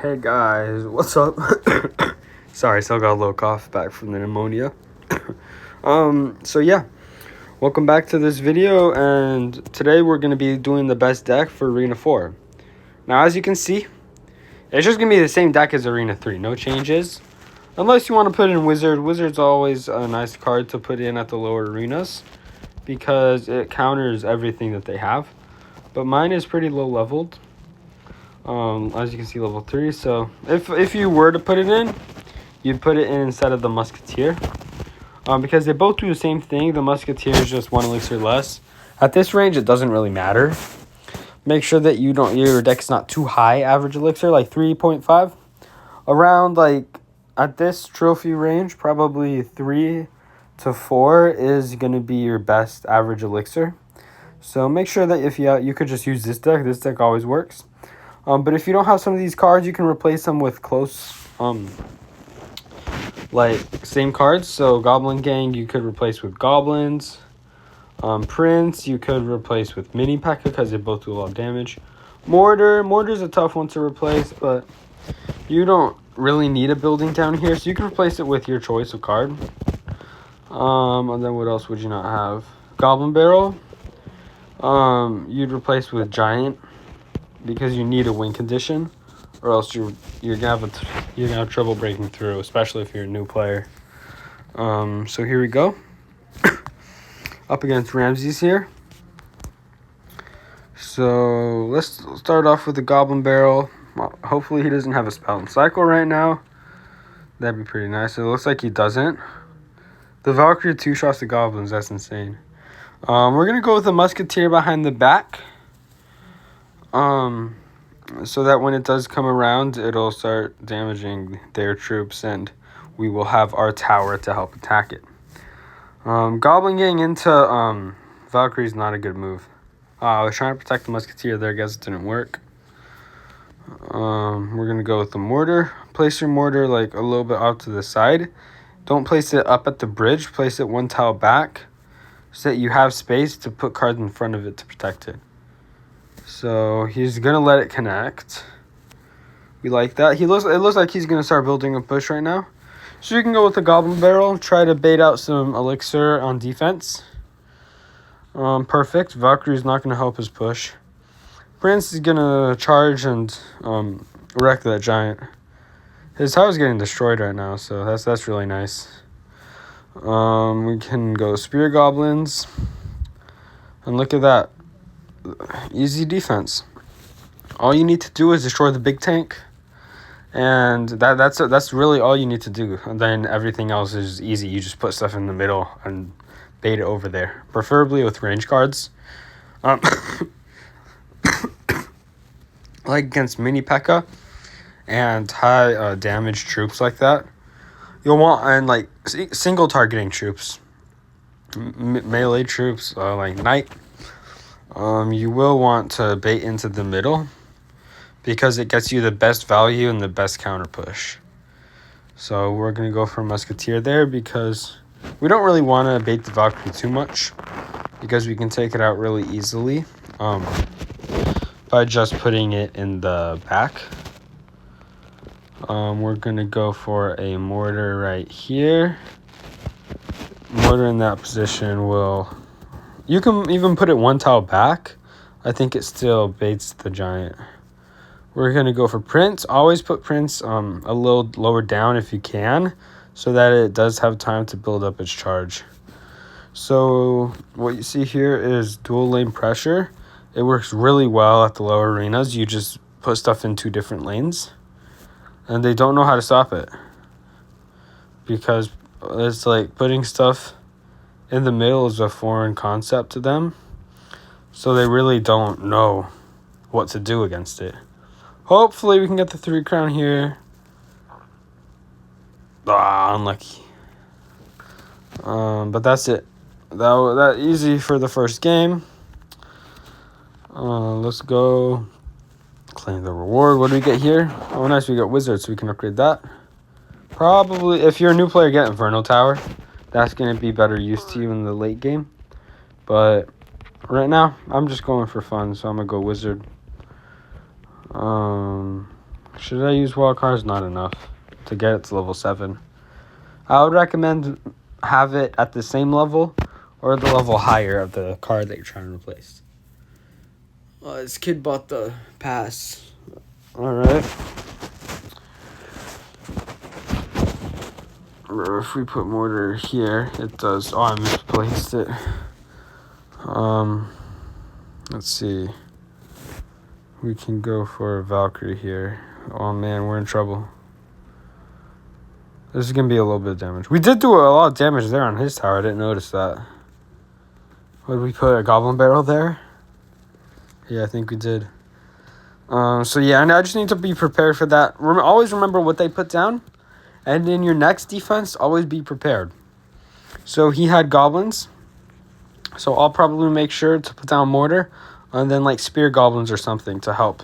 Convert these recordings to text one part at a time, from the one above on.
Hey guys, what's up? Sorry, still got a little cough back from the pneumonia. So yeah, welcome back to this video, and today we're going to be doing the best deck for Arena 4. Now, as you can see, it's just going to be the same deck as Arena 3, no changes. Unless you want to put in Wizard. Wizard's always a nice card to put in at the lower arenas because it counters everything that they have. But mine is pretty low leveled. As you can see, level 3. So if you were to put it in, you'd put it in instead of the Musketeer. Because they both do the same thing. The Musketeer is just 1 elixir less. At this range, it doesn't really matter. Make sure that your deck's not too high average elixir, like 3.5. Around like at this trophy range, probably 3 to 4 is going to be your best average elixir. So make sure that if you could just use this deck. This deck always works. But if you don't have some of these cards, you can replace them with close, like same cards. So Goblin Gang, you could replace with Goblins. Prince, you could replace with Mini P.E.K.K.A. because they both do a lot of damage. Mortar's a tough one to replace, but you don't really need a building down here, so you can replace it with your choice of card. And then what else would you not have? Goblin Barrel. You'd replace with Giant, because you need a win condition, or else you're gonna have trouble breaking through, especially if you're a new player. So here we go. Up against Ramses here. So let's start off with the Goblin Barrel. Well, hopefully he doesn't have a Spell and Cycle right now. That'd be pretty nice. It looks like he doesn't. The Valkyrie 2-shots the Goblins. That's insane. We're gonna go with the Musketeer behind the back. So that when it does come around, it'll start damaging their troops, and we will have our tower to help attack it. Goblin Gang into Valkyrie is not a good move. I was trying to protect the Musketeer there. I guess it didn't work. We're going to go with the Mortar. Place your Mortar like a little bit off to the side. Don't place it up at the bridge. Place it 1 tile back so that you have space to put cards in front of it to protect it. So he's going to let it connect. We like that. It looks like he's going to start building a push right now. So you can go with the Goblin Barrel. Try to bait out some elixir on defense. Perfect. Valkyrie's not going to help his push. Prince is going to charge and wreck that Giant. His tower's getting destroyed right now, so that's really nice. We can go Spear Goblins. And look at that. Easy defense. All you need to do is destroy the big tank, and that's really all you need to do. And then everything else is easy. You just put stuff in the middle and bait it over there, preferably with range cards. Like against Mini P.E.K.K.A. and high damage troops like that, you'll want, and like single targeting troops, melee troops like Knight. You will want to bait into the middle because it gets you the best value and the best counter push. So we're going to go for Musketeer there because we don't really want to bait the Valkyrie too much because we can take it out really easily by just putting it in the back. We're going to go for a Mortar right here. Mortar in that position will... You can even put it 1 tile back. I think it still baits the Giant. We're going to go for Prince. Always put Prince a little lower down if you can, so that it does have time to build up its charge. So what you see here is dual lane pressure. It works really well at the lower arenas. You just put stuff in 2 different lanes, and they don't know how to stop it. Because it's like putting stuff in the middle is a foreign concept to them, so they really don't know what to do against it. Hopefully we can get the 3 crown here. Unlucky. But that's it. That easy for the first game. Let's go claim the reward. What do we get here? Oh, nice. We got Wizard, so we can upgrade that. Probably, if you're a new player, get Inferno Tower. That's going to be better use to you in the late game. But right now, I'm just going for fun, so I'm going to go Wizard. Should I use wild cards? Not enough to get it to level 7. I would recommend have it at the same level or the level higher of the card that you're trying to replace. This kid bought the pass. Alright. If we put mortar here, it does. Oh, I misplaced it. Let's see. We can go for a Valkyrie here. Oh man, we're in trouble. This is gonna be a little bit of damage. We did do a lot of damage there on his tower. I didn't notice that. What did we put? A goblin barrel there? Yeah, I think we did. So yeah, and I just need to be prepared for that. Always remember what they put down. And in your next defense, always be prepared. So he had goblins. So I'll probably make sure to put down mortar. And then like spear goblins or something to help.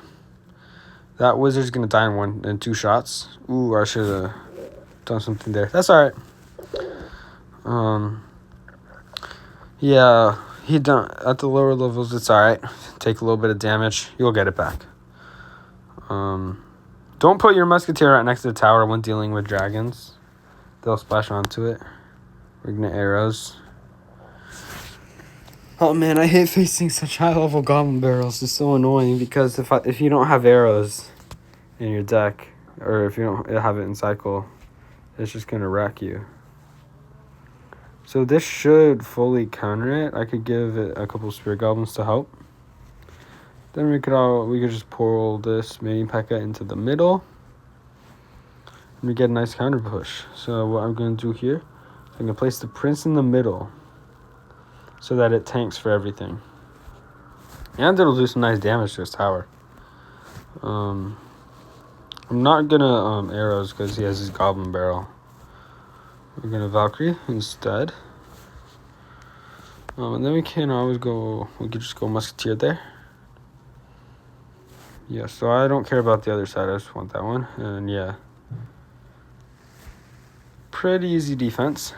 That wizard's going to die in 2 shots. Ooh, I should have done something there. That's alright. Yeah, he done at the lower levels. It's alright. Take a little bit of damage. You'll get it back. Don't put your musketeer right next to the tower when dealing with dragons. They'll splash onto it. Ignite arrows. Oh man, I hate facing such high level goblin barrels. It's so annoying because if you don't have arrows in your deck, or if you don't have it in cycle, it's just gonna wreck you. So this should fully counter it. I could give it a couple spear goblins to help. Then we could just pull this mini P.E.K.K.A into the middle. And we get a nice counter push. So what I'm gonna do here, I'm gonna place the prince in the middle so that it tanks for everything. And it'll do some nice damage to his tower. I'm not gonna arrows because he has his goblin barrel. We're gonna Valkyrie instead. And then we can just go musketeer there. Yeah, so I don't care about the other side. I just want that one. And yeah, pretty easy defense.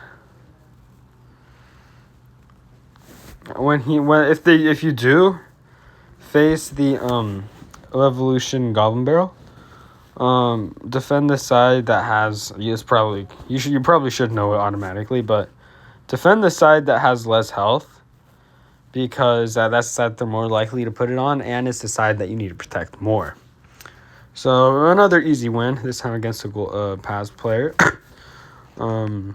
If you do face the evolution goblin barrel, defend the side that has you probably should know it automatically, but defend the side that has less health. Because that's the side they're more likely to put it on, and it's the side that you need to protect more. So another easy win, this time against a pass player. Here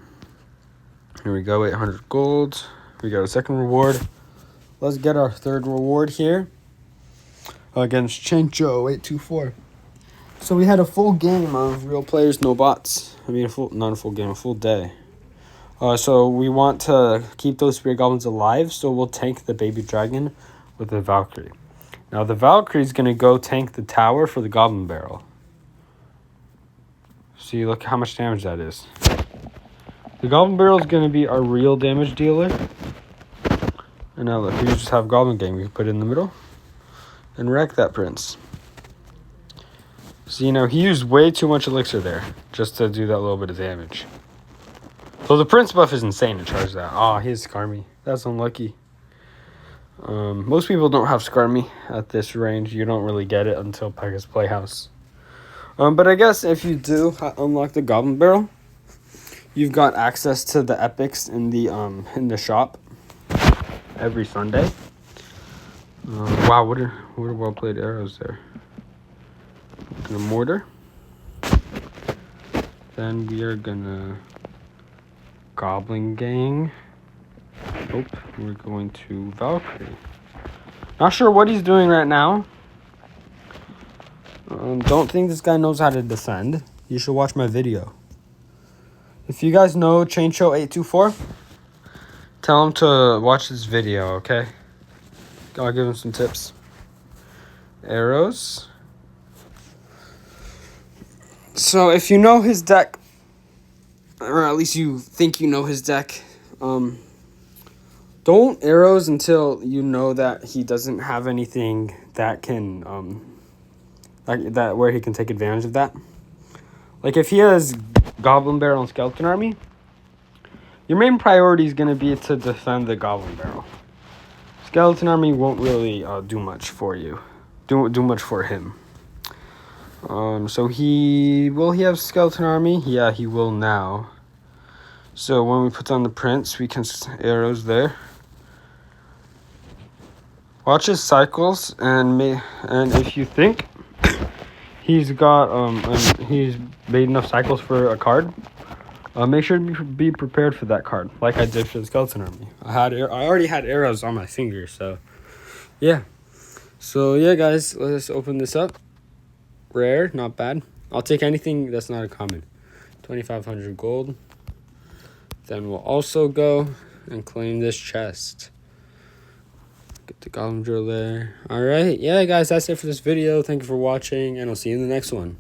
we go, 800 gold. We got a second reward. Let's get our third reward here against Chencho 824. So we had a full game of real players, no bots. Not a full game, a full day. So we want to keep those spear goblins alive, so we'll tank the baby dragon with the Valkyrie. Now the Valkyrie is going to go tank the tower for the goblin barrel. See, look how much damage that is. The goblin barrel is going to be our real damage dealer. And now look, we just have goblin gang. We can put it in the middle and wreck that prince. See, now he used way too much elixir there just to do that little bit of damage. So the prince buff is insane to charge that. Oh, he has Skarmy. That's unlucky. Most people don't have Skarmy at this range. You don't really get it until P.E.K.K.A.'s Playhouse. But I guess if you do unlock the goblin barrel, you've got access to the epics in the shop every Sunday. Wow, what are well played arrows there. And a mortar. Then we are gonna Goblin Gang. Nope, we're going to Valkyrie. Not sure what he's doing right now. Don't think this guy knows how to defend. You should watch my video. If you guys know Chaincho 824, tell him to watch this video, okay? I'll give him some tips. Arrows. So if you know his deck, or at least you think you know his deck, don't arrows until you know that he doesn't have anything that can that where he can take advantage of that. Like if he has Goblin Barrel and Skeleton Army, your main priority is going to be to defend the Goblin Barrel. Skeleton Army won't really do much for you. Do much for him. So will he have skeleton army? Yeah, he will now. So when we put on the prints, we can arrows there. Watch his cycles, and if you think he's got he's made enough cycles for a card, make sure to be prepared for that card, like I did for the skeleton army. I already had arrows on my fingers, so yeah. So yeah, guys, let's open this up. Rare, not bad. I'll take anything that's not a common. 2,500 gold. Then we'll also go and claim this chest. Get the golem drill there. Alright, yeah guys, that's it for this video. Thank you for watching, and I'll see you in the next one.